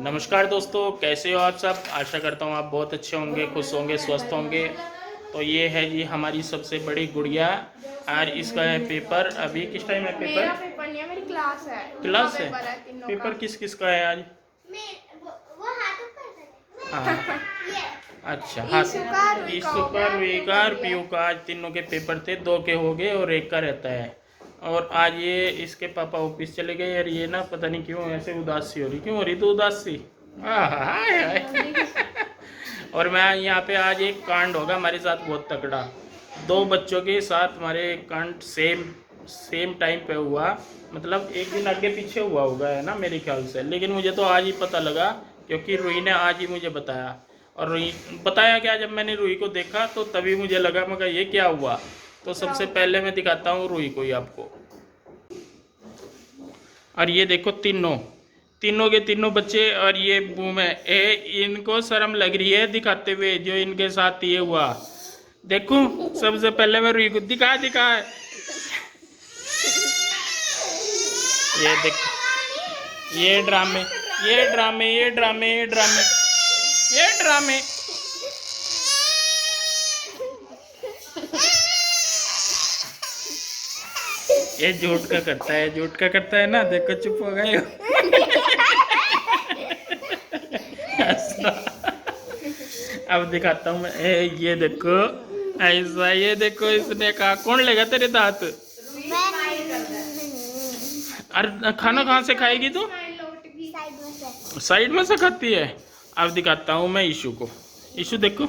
नमस्कार दोस्तों, कैसे हो आप सब। आशा करता हूँ आप बहुत अच्छे होंगे, खुश होंगे, स्वस्थ होंगे। तो ये है जी हमारी सबसे बड़ी गुड़िया। आज इसका है पेपर। अभी किस टाइम है पेपर? मेरा पेपर नहीं है, मेरी क्लास है। उनका क्लास है। पेपर है तीनों का। पेपर किस किस का है आज? वो हाथ ऊपर करे। हाँ, ये अच्छा। हाँ, ईशु का, रुई का ईशु हो का, गया, रुई पीयू का का और भी है। पीयू का आज तीनों के पेपर थे। दो के हो गए और एक का रहता है। और आज ये इसके पापा ऑफिस चले गए और ये ना पता नहीं क्यों ऐसे उदास सी हो रही। क्यों हो रही तू उदास सी? हाय हाय। और मैं यहाँ पे आज एक कांड होगा हमारे साथ बहुत तगड़ा। दो बच्चों के साथ हमारे कांड सेम सेम टाइम पे हुआ। मतलब एक दिन आगे पीछे हुआ होगा, है ना मेरे ख्याल से। लेकिन मुझे तो आज ही पता लगा क्योंकि रूही ने आज ही मुझे बताया। और रूही बताया क्या, जब मैंने रूही को देखा तो तभी मुझे लगा, मैं कहा ये क्या हुआ। तो सबसे पहले मैं दिखाता हूँ रूही को ही आपको। और ये देखो तीनों तीनों के तीनों बच्चे। और ये बूम है इनको शर्म लग रही है दिखाते हुए जो इनके साथ ये हुआ। देखो सबसे पहले मैं रूही को दिखा ये देखो, ये ड्रामे ये ड्रामे ये ड्रामे ये ड्रामे ये ड्रामे। ये झूठ का करता है, झूठ का करता है ना। देखो चुप हो गए हो। अब दिखाता हूँ मैं। ये देखो ऐसा, ये देखो इसने कहा कौन लेगा तेरे दांत। अरे खाना कहाँ से खाएगी तू? साइड में से साइड में से खाती है। अब दिखाता हूँ मैं ईशु को। ईशु देखो। आ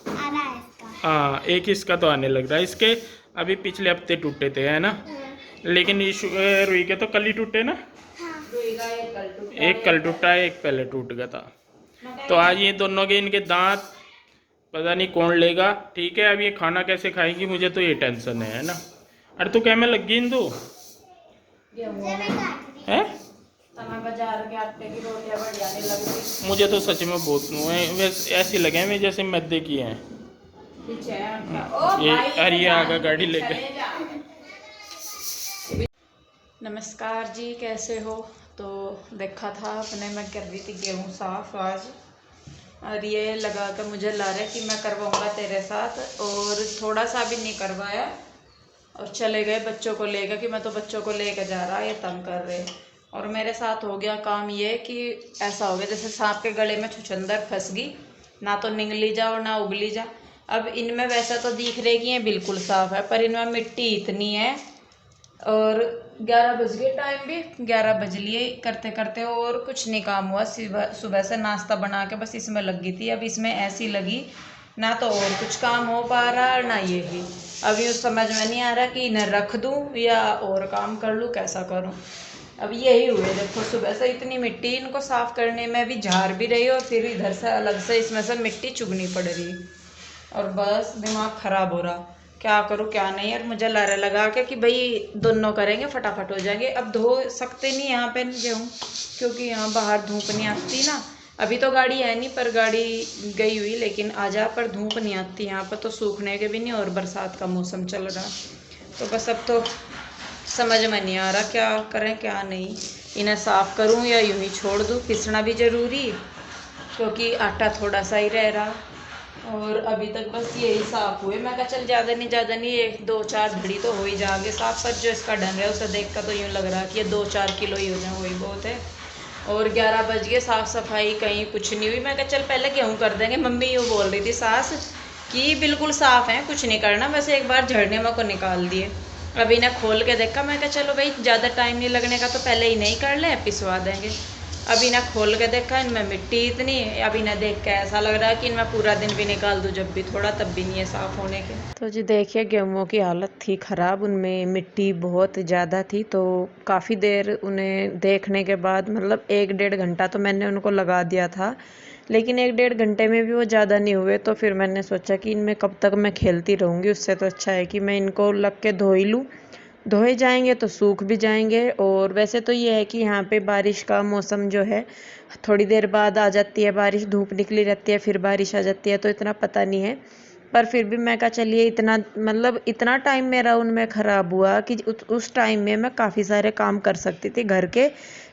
रहा है इसका। हाँ, एक इसका तो आने लग रहा है। इसके अभी पिछले हफ्ते टूटे थे, है ना। लेकिन ईशु रुई के तो कल ही टूटे ना। एक कल टूटा है, एक पहले टूट गया था। तो आज ये दोनों के इनके दांत पता नहीं कौन लेगा। ठीक है, अब ये खाना कैसे खाएंगी मुझे तो ये टेंशन है ना। अरे तू क्या में लग गई इंदू है? बाजार के आटे की रोटियां बढ़िया नहीं लगती। मुझे तो सच में बहुत वैसे ऐसी लगे हैं जैसे मैदे की हैं। पीछे है आटा। ये अरे ये आगा गाड़ी लेके। नमस्कार जी, कैसे हो। तो देखा था अपने, मैं कर रही थी गेहूँ साफ आज। और ये लगा कर मुझे ला रहे कि मैं करवाऊंगा तेरे साथ, और थोड़ा सा भी नहीं करवाया। और चले गए बच्चों को लेकर कि मैं तो बच्चों को लेकर जा रहा, ये तंग कर रहे। और मेरे साथ हो गया काम ये कि ऐसा हो गया जैसे सांप के गले में छुछंदर फंस गई, ना तो निगली जा और ना उगली जा। अब इनमें वैसा तो दिख रहे कि ये बिल्कुल साफ है, पर इनमें मिट्टी इतनी है। और 11 बज गए, टाइम भी 11 बज लिए करते करते, और कुछ नहीं काम हुआ। सुबह से नाश्ता बना के बस इसमें लग गई थी। अब इसमें ऐसी लगी ना तो और कुछ काम हो पा रहा ना ये भी। अभी उस समझ में नहीं आ रहा कि इन्हें रख दूं या और काम कर लूं, कैसा करूं। अब यही हुए, देखो सुबह से इतनी मिट्टी, इनको साफ करने में भी झाड़ भी रही और फिर इधर से अलग से इसमें से मिट्टी चुगनी पड़ रही। और बस दिमाग खराब हो रहा, क्या करूँ क्या नहीं। और मुझे लारा लगा के कि भाई दोनों करेंगे फटाफट हो जाएंगे। अब धो सकते नहीं यहाँ पे गेहूँ, क्योंकि यहाँ बाहर धूप नहीं आती ना। अभी तो गाड़ी है नहीं, पर गाड़ी गई हुई, लेकिन आ जा पर धूप नहीं आती यहाँ पर, तो सूखने के भी नहीं। और बरसात का मौसम चल रहा, तो बस अब तो समझ में नहीं आ रहा क्या करें क्या नहीं। इन्हें साफ़ करूं या यूं ही छोड़ दूं। पिसना भी ज़रूरी, क्योंकि आटा थोड़ा सा ही रह रहा। और अभी तक बस यही साफ़ हुए। मैं कहा चल ज़्यादा नहीं, 1-2-4 घड़ी तो हो ही जाएंगे साफ़। पर जो इसका ढंग है उसे देख कर तो यूँ लग रहा कि ये 2-4 किलो ही हो जाए, वही बहुत है। और 11 बज गए, साफ़ सफाई कहीं कुछ नहीं हुई। मैं कहा चल पहले गेहूँ कर देंगे। मम्मी यूँ बोल रही थी सास कि बिल्कुल साफ़ है, कुछ नहीं करना, वैसे एक बार झड़ने में को निकाल दिए। अब इन्हें खोल के देखा, मैं कहा चलो भाई ज़्यादा टाइम नहीं लगने का तो पहले ही नहीं कर लें, पिसवा देंगे। अब इन्हें खोल के देखा, इनमें मिट्टी इतनी। अब इन्हें देख के ऐसा लग रहा है कि इनमें पूरा दिन भी निकाल दूँ जब भी थोड़ा, तब भी नहीं है साफ़ होने के। तो जी देखिए गेहूँ की हालत थी ख़राब, उनमें मिट्टी बहुत ज़्यादा थी। तो काफ़ी देर उन्हें देखने के बाद, मतलब 1-1.5 घंटा तो मैंने उनको लगा दिया था, लेकिन 1-1.5 घंटे में भी वो ज़्यादा नहीं हुए। तो फिर मैंने सोचा कि इनमें कब तक मैं खेलती रहूँगी, उससे तो अच्छा है कि मैं इनको लग के धो ही लूँ। धोए जाएंगे तो सूख भी जाएंगे। और वैसे तो ये है कि यहाँ पे बारिश का मौसम जो है, थोड़ी देर बाद आ जाती है बारिश, धूप निकली रहती है फिर बारिश आ जाती है, तो इतना पता नहीं है। पर फिर भी मैं कहा चलिए इतना मतलब इतना टाइम मेरा उनमें ख़राब हुआ कि उस टाइम में मैं काफ़ी सारे काम कर सकती थी घर के,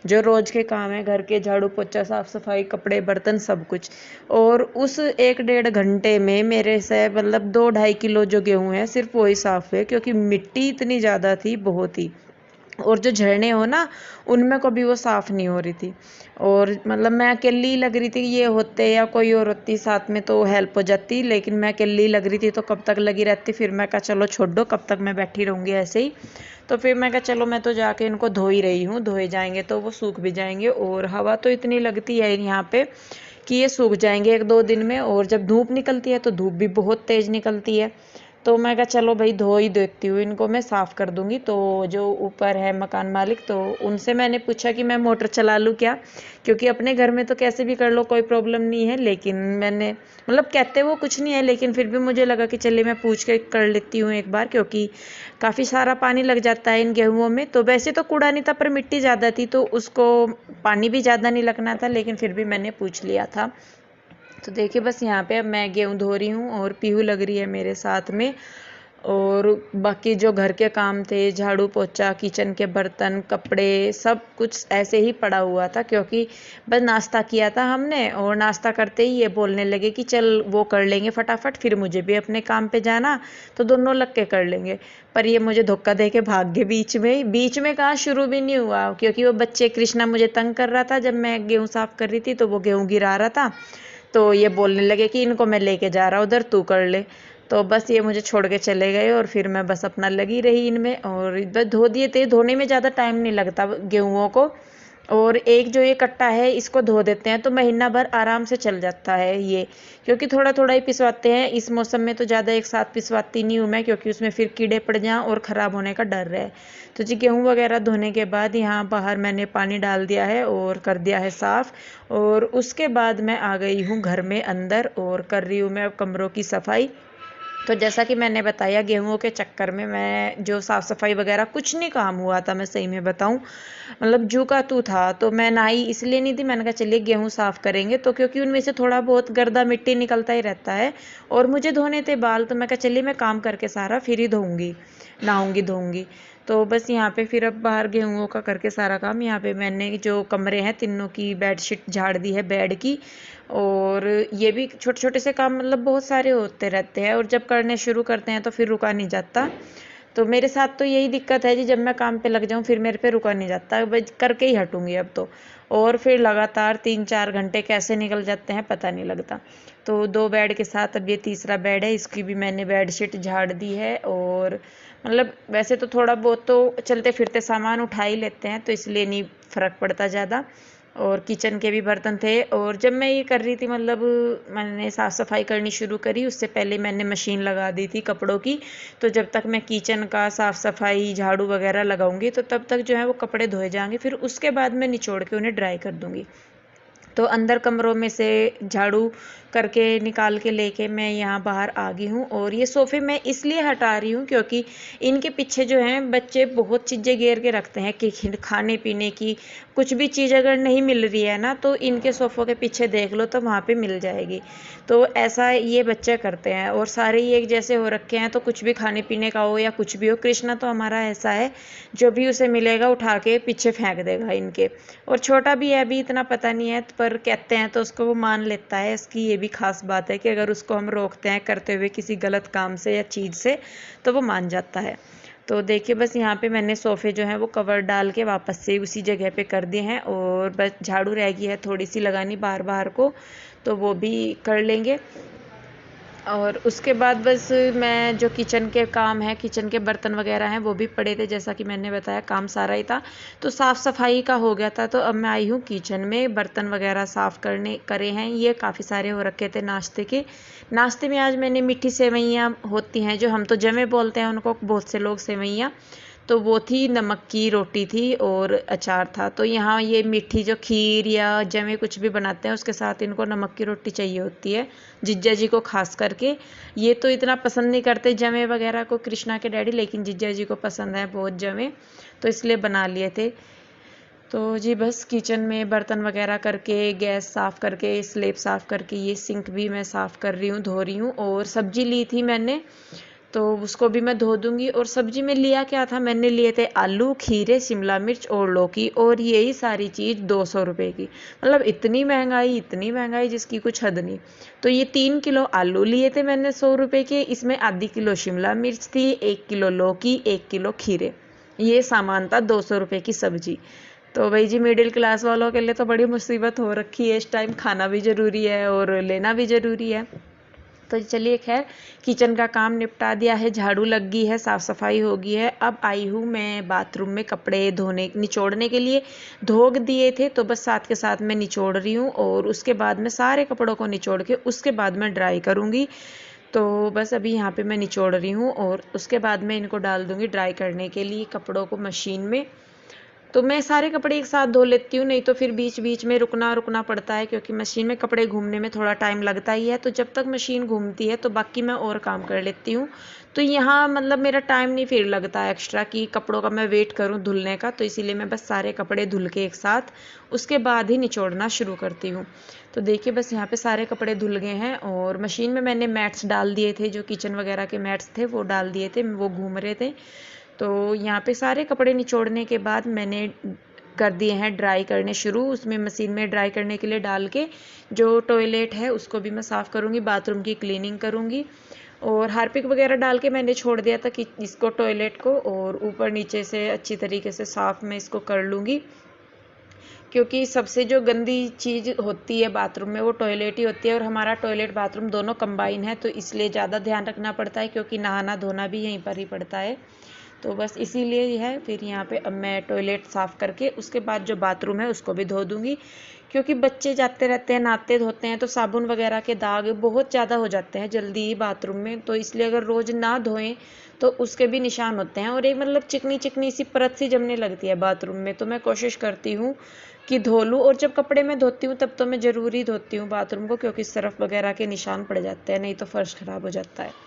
जो रोज़ के काम है घर के, झाड़ू पोछा साफ़ सफाई कपड़े बर्तन सब कुछ। और उस 1-1.5 घंटे में मेरे से मतलब 2-2.5 किलो जो गेहूँ है सिर्फ वही साफ़ हुए, क्योंकि मिट्टी इतनी ज़्यादा थी बहुत ही। और जो झरने हो ना उनमें कभी वो साफ़ नहीं हो रही थी। और मतलब मैं अकेली लग रही थी, ये होते या कोई और होती साथ में तो हेल्प हो जाती, लेकिन मैं अकेली लग रही थी तो कब तक लगी रहती। फिर मैं कहा चलो छोड़ दो, कब तक मैं बैठी रहूँगी ऐसे ही। तो फिर मैं कहा चलो मैं तो जाके इनको धो ही रही हूँ, धोए जाएंगे तो वो सूख भी जाएंगे। और हवा तो इतनी लगती है यहाँ पे कि ये सूख जाएंगे 1-2 दिन में। और जब धूप निकलती है तो धूप भी बहुत तेज़ निकलती है। तो मैं कहा चलो भाई धो ही देती हूँ इनको, मैं साफ़ कर दूंगी। तो जो ऊपर है मकान मालिक, तो उनसे मैंने पूछा कि मैं मोटर चला लूँ क्या, क्योंकि अपने घर में तो कैसे भी कर लो कोई प्रॉब्लम नहीं है। लेकिन मैंने मतलब कहते वो कुछ नहीं है, लेकिन फिर भी मुझे लगा कि चलिए मैं पूछ के कर लेती हूँ एक बार, क्योंकि काफ़ी सारा पानी लग जाता है इन गेहूँों में। तो वैसे तो कूड़ा नहीं था पर मिट्टी ज़्यादा थी तो उसको पानी भी ज़्यादा नहीं लगना था, लेकिन फिर भी मैंने पूछ लिया था। तो देखिए बस यहाँ पे अब मैं गेहूँ धो रही हूँ और पीहू लग रही है मेरे साथ में। और बाकी जो घर के काम थे, झाड़ू पोछा, किचन के बर्तन कपड़े सब कुछ ऐसे ही पड़ा हुआ था, क्योंकि बस नाश्ता किया था हमने और नाश्ता करते ही ये बोलने लगे कि चल वो कर लेंगे फटाफट, फिर मुझे भी अपने काम पे जाना तो दोनों लग के कर लेंगे। पर ये मुझे धोखा दे के भाग गए बीच में कहाँ शुरू भी नहीं हुआ, क्योंकि वो बच्चे कृष्णा मुझे तंग कर रहा था। जब मैं गेहूँ साफ कर रही थी तो वो गेहूँ गिरा रहा था, तो ये बोलने लगे कि इनको मैं लेके जा रहा हूँ उधर, तू कर ले। तो बस ये मुझे छोड़ के चले गए और फिर मैं बस अपना लगी रही इनमें। और बस धो दिए थे, धोने में ज़्यादा टाइम नहीं लगता गेहूँों को। और एक जो ये कट्टा है इसको धो देते हैं तो महीना भर आराम से चल जाता है ये, क्योंकि थोड़ा थोड़ा ही पिसवाते हैं। इस मौसम में तो ज़्यादा एक साथ पिसवाती नहीं हूँ मैं, क्योंकि उसमें फिर कीड़े पड़ जाएं और ख़राब होने का डर है। तो जी गेहूँ वगैरह धोने के बाद यहाँ बाहर मैंने पानी डाल दिया है और कर दिया है साफ़। और उसके बाद मैं आ गई हूँ घर में अंदर और कर रही हूँ मैं अब कमरों की सफाई। तो जैसा कि मैंने बताया गेहूँों के चक्कर में मैं जो साफ़ सफाई वगैरह कुछ नहीं काम हुआ था, मैं सही में बताऊँ मतलब जू का तू था। तो मैं नहाई इसलिए नहीं थी, मैंने कहा चलिए गेहूँ साफ़ करेंगे, तो क्योंकि उनमें से थोड़ा बहुत गर्दा मिट्टी निकलता ही रहता है और मुझे धोने थे बाल, तो मैं कहा चलिए मैं काम करके सारा फिर ही धोऊंगी, नहाऊंगी धोऊंगी। तो बस यहाँ पे फिर अब बाहर गेहूँों का करके सारा काम, यहाँ पे मैंने जो कमरे हैं तीनों की बेडशीट झाड़ दी है बेड की। और ये भी छोटे छोटे से काम मतलब बहुत सारे होते रहते हैं, और जब करने शुरू करते हैं तो फिर रुका नहीं जाता। तो मेरे साथ तो यही दिक्कत है जी, जब मैं काम पे लग जाऊँ फिर मेरे पे रुका नहीं जाता, बस करके ही हटूंगी अब तो। और फिर लगातार 3-4 घंटे कैसे निकल जाते हैं पता नहीं लगता। तो 2 बेड के साथ अब ये तीसरा बेड है, इसकी भी मैंने बेडशीट झाड़ दी है। और मतलब वैसे तो थोड़ा बहुत तो चलते फिरते सामान उठा ही लेते हैं, तो इसलिए नहीं फ़र्क पड़ता ज़्यादा। और किचन के भी बर्तन थे, और जब मैं ये कर रही थी मतलब मैंने साफ़ सफाई करनी शुरू करी उससे पहले मैंने मशीन लगा दी थी कपड़ों की। तो जब तक मैं किचन का साफ़ सफाई झाड़ू वगैरह लगाऊंगी तो तब तक जो है वो कपड़े धोए जाएंगे, फिर उसके बाद मैं निचोड़ के उन्हें ड्राई कर दूंगी। तो अंदर कमरों में से झाड़ू करके निकाल के लेके मैं यहाँ बाहर आ गई हूँ। और ये सोफ़े मैं इसलिए हटा रही हूँ क्योंकि इनके पीछे जो हैं बच्चे बहुत चीज़ें घेर के रखते हैं कि खाने पीने की कुछ भी चीज़ अगर नहीं मिल रही है ना तो इनके सोफ़ों के पीछे देख लो तो वहाँ पे मिल जाएगी। तो ऐसा ये बच्चे करते हैं, और सारे ही एक जैसे हो रखे हैं, तो कुछ भी खाने पीने का हो या कुछ भी हो। कृष्णा तो हमारा ऐसा है जो भी उसे मिलेगा उठा के पीछे फेंक देगा इनके। और छोटा भी है अभी इतना पता नहीं है, पर कहते हैं तो उसको वो मान लेता है। इसकी ये भी खास बात है कि अगर उसको हम रोकते हैं करते हुए किसी गलत काम से या चीज़ से तो वो मान जाता है। तो देखिए बस यहाँ पे मैंने सोफ़े जो हैं वो कवर डाल के वापस से उसी जगह पे कर दिए हैं, और बस झाड़ू रह गई है थोड़ी सी लगानी बाहर बाहर को, तो वो भी कर लेंगे। और उसके बाद बस मैं जो किचन के काम है, किचन के बर्तन वगैरह हैं वो भी पड़े थे, जैसा कि मैंने बताया काम सारा ही था। तो साफ़ सफाई का हो गया था, तो अब मैं आई हूँ किचन में बर्तन वगैरह साफ़ करे हैं। ये काफ़ी सारे हो रखे थे नाश्ते के। नाश्ते में आज मैंने मीठी सेवइयाँ होती हैं जो हम तो जमे बोलते हैं उनको बहुत से लोग सेवइयाँ, तो वो थी, नमक की रोटी थी और अचार था। तो यहाँ ये मीठी जो खीर या जमे कुछ भी बनाते हैं उसके साथ इनको नमक की रोटी चाहिए होती है, जिज्जा जी को खास करके। ये तो इतना पसंद नहीं करते जमे वगैरह को कृष्णा के डैडी, लेकिन जिज्जा जी को पसंद है बहुत जमे, तो इसलिए बना लिए थे। तो जी बस किचन में बर्तन वगैरह करके, गैस साफ़ करके, स्लेब साफ़ करके, ये सिंक भी मैं साफ़ कर रही हूँ, धो रही हूँ। और सब्ज़ी ली थी मैंने, तो उसको भी मैं धो दूँगी। और सब्ज़ी में लिया क्या था, मैंने लिए थे आलू, खीरे, शिमला मिर्च और लौकी, और यही सारी चीज़ 200 रुपये की। मतलब इतनी महंगाई जिसकी कुछ हद नहीं। तो ये 3 किलो आलू लिए थे मैंने 100 रुपये के, इसमें आधी किलो शिमला मिर्च थी, 1 किलो लौकी, 1 किलो खीरे। ये सामान था 200 रुपये की सब्ज़ी। तो भाई जी मिडिल क्लास वालों के लिए तो बड़ी मुसीबत हो रखी है इस टाइम, खाना भी ज़रूरी है और लेना भी ज़रूरी है। तो चलिए खैर, किचन का काम निपटा दिया है, झाड़ू लग गई है, साफ़ सफाई हो गई है। अब आई हूँ मैं बाथरूम में कपड़े धोने निचोड़ने के लिए। धो दिए थे तो बस साथ के साथ मैं निचोड़ रही हूँ, और उसके बाद मैं सारे कपड़ों को निचोड़ के उसके बाद मैं ड्राई करूँगी। तो बस अभी यहाँ पे मैं निचोड़ रही हूँ, और उसके बाद मैं इनको डाल दूँगी ड्राई करने के लिए कपड़ों को मशीन में। तो मैं सारे कपड़े एक साथ धो लेती हूँ, नहीं तो फिर बीच बीच में रुकना पड़ता है, क्योंकि मशीन में कपड़े घूमने में थोड़ा टाइम लगता ही है। तो जब तक मशीन घूमती है तो बाकी मैं और काम कर लेती हूँ। तो यहाँ मतलब मेरा टाइम नहीं फिर लगता है एक्स्ट्रा कि कपड़ों का मैं वेट करूँ धुलने का। तो इसीलिए मैं बस सारे कपड़े धुल के एक साथ उसके बाद ही निचोड़ना शुरू करती हूँ। तो देखिए बस यहाँ पे सारे कपड़े धुल गए हैं, और मशीन में मैंने मैट्स डाल दिए थे, जो किचन वगैरह के मैट्स थे वो डाल दिए थे, वो घूम रहे थे। तो यहाँ पे सारे कपड़े निचोड़ने के बाद मैंने कर दिए हैं ड्राई करने शुरू। उसमें मशीन में ड्राई करने के लिए डाल के जो टॉयलेट है उसको भी मैं साफ़ करूँगी, बाथरूम की क्लीनिंग करूँगी। और हार्पिक वगैरह डाल के मैंने छोड़ दिया था कि इसको टॉयलेट को, और ऊपर नीचे से अच्छी तरीके से साफ़ मैं इसको कर लूँगी, क्योंकि सबसे जो गंदी चीज़ होती है बाथरूम में वो टॉयलेट ही होती है। और हमारा टॉयलेट बाथरूम दोनों कंबाइन है, तो इसलिए ज़्यादा ध्यान रखना पड़ता है, क्योंकि नहाना धोना भी यहीं पर ही पड़ता है। तो बस इसीलिए है। फिर यहाँ पे अब मैं टॉयलेट साफ़ करके उसके बाद जो बाथरूम है उसको भी धो दूँगी, क्योंकि बच्चे जाते रहते हैं, नहाते धोते हैं, तो साबुन वगैरह के दाग बहुत ज़्यादा हो जाते हैं जल्दी ही बाथरूम में। तो इसलिए अगर रोज़ ना धोएं तो उसके भी निशान होते हैं, और एक मतलब चिकनी चिकनी सी परत सी जमने लगती है बाथरूम में। तो मैं कोशिश करती हूँ कि धो लूँ। और जब कपड़े मैं धोती हूँ तब तो मैं ज़रूरी धोती हूँ बाथरूम को, क्योंकि सरफ वगैरह के निशान पड़ जाते हैं, नहीं तो फर्श ख़राब हो जाता है।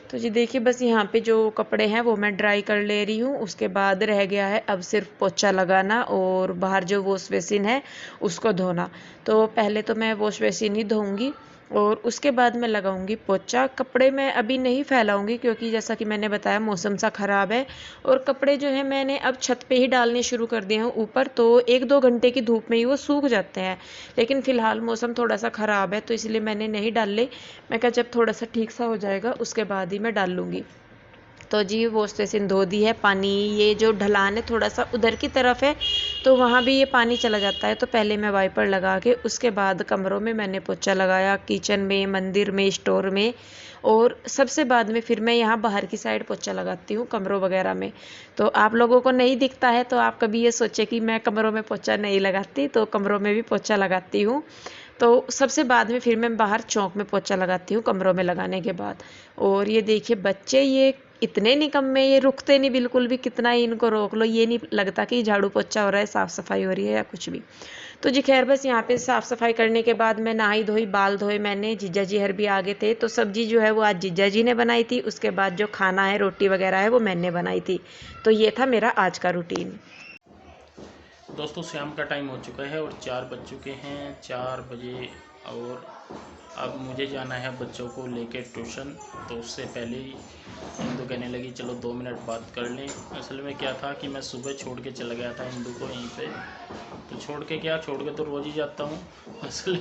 तो जी देखिए बस यहाँ पे जो कपड़े हैं वो मैं ड्राई कर ले रही हूँ। उसके बाद रह गया है अब सिर्फ पोछा लगाना और बाहर जो वॉश बेसिन है उसको धोना। तो पहले तो मैं वॉश बेसिन ही धोऊंगी और उसके बाद मैं लगाऊंगी पोछा। कपड़े मैं अभी नहीं फैलाऊंगी, क्योंकि जैसा कि मैंने बताया मौसम सा ख़राब है, और कपड़े जो है मैंने अब छत पे ही डालने शुरू कर दिए हैं ऊपर। तो 1-2 घंटे की धूप में ही वो सूख जाते हैं, लेकिन फ़िलहाल मौसम थोड़ा सा ख़राब है तो इसलिए मैंने नहीं डाले। मैं कहा जब थोड़ा सा ठीक सा हो जाएगा उसके बाद ही मैं डाल लूँगी। तो जी वॉश बेसिन धो दी है। पानी ये जो ढलान है थोड़ा सा उधर की तरफ है, तो वहाँ भी ये पानी चला जाता है। तो पहले मैं वाइपर लगा के उसके बाद कमरों में मैंने पोछा लगाया, किचन में, मंदिर में, स्टोर में, और सबसे बाद में फिर मैं यहाँ बाहर की साइड पोछा लगाती हूँ कमरों वगैरह में। तो आप लोगों को नहीं दिखता है तो आप कभी ये सोचे कि मैं कमरों में पोछा नहीं लगाती, तो कमरों में भी पोछा लगाती हूँ। तो सबसे बाद में फिर मैं बाहर चौक में पोछा लगाती हूँ कमरों में लगाने के बाद। और ये देखिए बच्चे ये इतने निकम्मे, ये रुकते नहीं बिल्कुल भी, कितना ही इनको रोक लो ये नहीं लगता कि झाड़ू पोछा हो रहा है, साफ़ सफाई हो रही है या कुछ भी। तो जी खैर बस यहाँ पे साफ़ सफाई करने के बाद मैं नहाई धोई, बाल धोए मैंने। जीजा जी हर भी आ गए थे, तो सब्जी जो है वो आज जीजा जी ने बनाई थी। उसके बाद जो खाना है, रोटी वगैरह है, वो मैंने बनाई थी। तो ये था मेरा आज का रूटीन। दोस्तों शाम का टाइम हो चुका है और 4 बज चुके हैं, 4 बजे। और अब मुझे जाना है बच्चों को लेके ट्यूशन। तो उससे पहले ही इंदू कहने लगी चलो 2 मिनट बात कर लें। असल में क्या था कि मैं सुबह छोड़ के चला गया था इंदू को यहीं पे। तो छोड़ के तो रोज़ ही जाता हूँ असल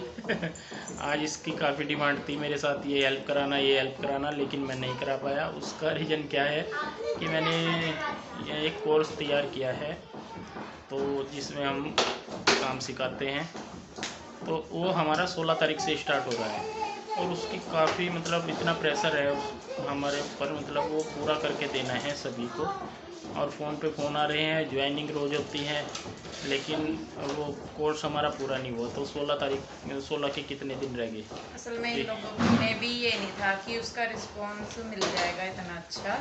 आज इसकी काफ़ी डिमांड थी मेरे साथ, ये हेल्प कराना, लेकिन मैं नहीं करा पाया। उसका रीज़न क्या है कि मैंने एक कोर्स तैयार किया है तो जिसमें हम काम सिखाते हैं। तो वो हमारा 16 तारीख से स्टार्ट हो रहा है, और उसकी काफ़ी मतलब इतना प्रेशर है हमारे ऊपर, मतलब वो पूरा करके देना है सभी को। और फ़ोन पे फ़ोन आ रहे हैं, ज्वाइनिंग रोज़ होती है, लेकिन वो कोर्स हमारा पूरा नहीं हुआ। तो 16 के कितने दिन रह गए। असल में इन लोगों में भी ये नहीं था कि उसका रिस्पॉन्स मिल जाएगा इतना अच्छा।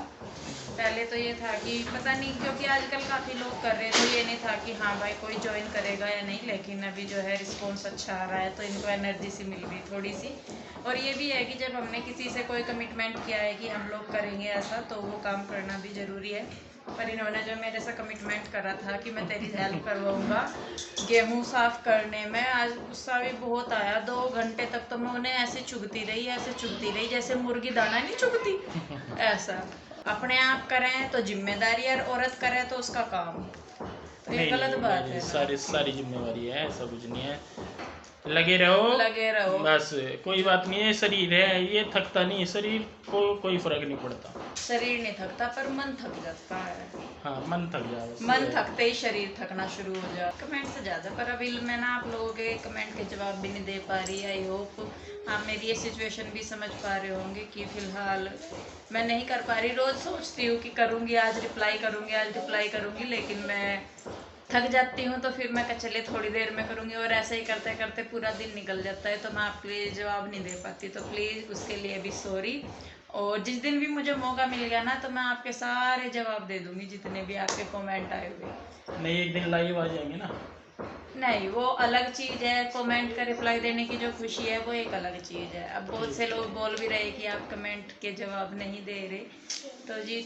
पहले तो ये था कि पता नहीं, क्योंकि आजकल काफ़ी लोग कर रहे हैं, तो ये नहीं था कि हाँ भाई कोई ज्वाइन करेगा या नहीं। लेकिन अभी जो है रिस्पॉन्स अच्छा आ रहा है, तो इनको एनर्जी सी मिल गई थोड़ी सी। और ये भी है कि जब हमने किसी से कोई कमिटमेंट किया है कि हम लोग करेंगे ऐसा, तो वो काम करना भी ज़रूरी है। पर इन्होंने जो मेरे से कमिटमेंट करा था कि मैं तेरी हेल्प करवाऊंगा गेहूं साफ करने में, आज गुस्सा भी बहुत आया। 2 घंटे तक तो मैं उन्हें ऐसे चुगती रही जैसे मुर्गी दाना नहीं चुगती ऐसा। अपने आप करें तो जिम्मेदारी, और औरत करे तो उसका काम। तो ये नहीं गलत नहीं, बात मेरी है सारी ना। सारी जिम्मेवारी है, ऐसा कुछ नहीं है। लगे लगे रहो। बस, कोई बात नहीं है, शरीर है ये, थकता नहीं, शरीर को कोई फर्क नहीं पड़ता। शरीर नहीं थकता पर मन थक जाता है। हाँ, मन थक जाए, मन थकते ही शरीर थकना शुरू हो जाए। कमेंट से ज़्यादा, पर अभी मैं ना आप लोगों के कमेंट के जवाब भी नहीं दे पा रही। आई होप आप मेरी ये सिचुएशन भी समझ पा रहे होंगे कि फ़िलहाल मैं नहीं कर पा रही। रोज़ सोचती हूँ कि करूँगी, आज रिप्लाई करूँगी, लेकिन मैं थक जाती हूँ, तो फिर मैं चले थोड़ी देर में करूँगी, और ऐसे ही करते करते पूरा दिन निकल जाता है, तो मैं आपके लिए जवाब नहीं दे पाती। तो प्लीज़ उसके लिए भी सॉरी। और जिस दिन भी मुझे मौका मिल गया ना, तो मैं आपके सारे जवाब दे दूंगी जितने भी आपके कमेंट आए हुए। नहीं, एक दिन लाइव आ जाएंगे ना। नहीं, वो अलग चीज़ है। कमेंट का रिप्लाई देने की जो खुशी है वो एक अलग चीज़ है। अब बहुत से लोग बोल भी रहे कि आप कमेंट के जवाब नहीं दे रहे, तो जी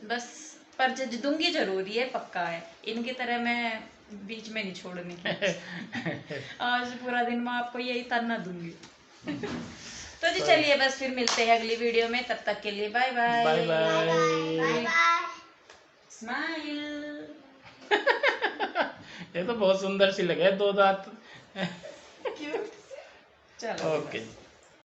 बस, पर दूंगी जरूर, ये पक्का है। इनकी तरह मैं बीच में नहीं छोड़ने की। आज पूरा दिन मैं आपको यही ताना दूंगी। तो जी चलिए, बस फिर मिलते हैं अगली वीडियो में, तब तक के लिए bye bye. Bye bye bye. Bye. Smile. ये तो बहुत सुंदर सी लगे, 2 दांत। क्यों? चलो ओके।